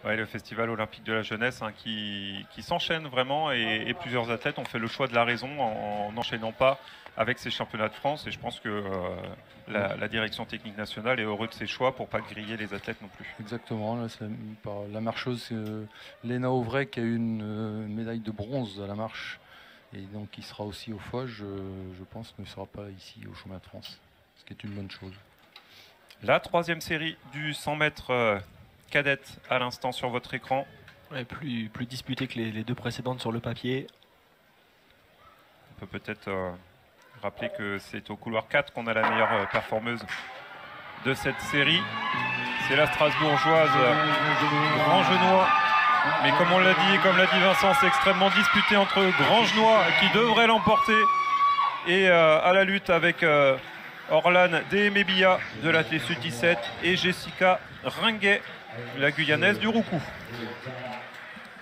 Ouais, le Festival olympique de la jeunesse hein, qui s'enchaîne vraiment et plusieurs athlètes ont fait le choix de la raison en n'enchaînant pas avec ces championnats de France et je pense que la direction technique nationale est heureuse de ses choix pour pas griller les athlètes non plus. Exactement, là, par la marcheuse Léna Auvray qui a eu une médaille de bronze à la marche et donc qui sera aussi au foie, je pense, mais ne sera pas ici au championnat de France, ce qui est une bonne chose. La troisième série du 100 mètres cadette à l'instant sur votre écran. Ouais, plus disputée que les deux précédentes sur le papier. On peut peut-être rappeler que c'est au couloir 4 qu'on a la meilleure performeuse de cette série. C'est la Strasbourgeoise Grangenois. Mais comme on l'a dit et comme l'a dit Vincent, c'est extrêmement disputé entre Grangenois qui devrait l'emporter et à la lutte avec Orlane Démébia de l'Athlé Sud 17 et Jessica Ringuet, la Guyanaise du Roucou.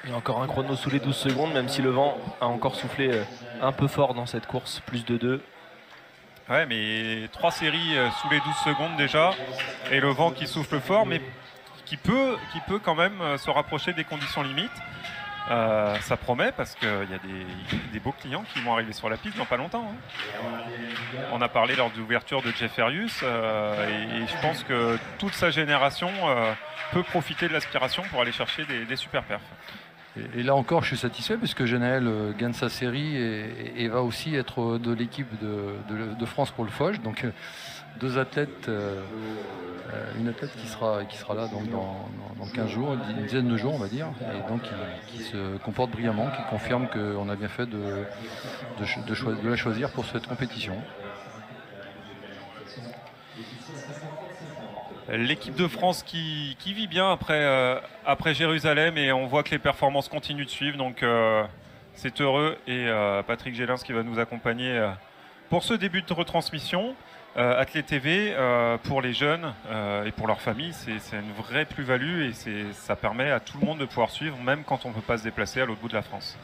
Et encore un chrono sous les 12 secondes, même si le vent a encore soufflé un peu fort dans cette course, plus de 2. Ouais, mais 3 séries sous les 12 secondes déjà, et le vent qui souffle fort, mais qui peut quand même se rapprocher des conditions limites. Ça promet parce qu'il y a des beaux clients qui vont arriver sur la piste dans pas longtemps. Hein. On a parlé lors de l'ouverture de Jeff Ferius et je pense que toute sa génération peut profiter de l'aspiration pour aller chercher des super perfs. Et là encore, je suis satisfait parce que Genaël gagne sa série et va aussi être de l'équipe de France pour le FOJ. Donc deux athlètes, une athlète qui sera là donc dans 15 jours, une dizaine de jours on va dire, et donc qui se comporte brillamment, qui confirme qu'on a bien fait de la choisir pour cette compétition. L'équipe de France qui vit bien après Jérusalem et on voit que les performances continuent de suivre, donc c'est heureux et Patrick Gélins qui va nous accompagner pour ce début de retransmission. Athlé TV, pour les jeunes et pour leurs familles, c'est une vraie plus-value et ça permet à tout le monde de pouvoir suivre, même quand on ne peut pas se déplacer à l'autre bout de la France.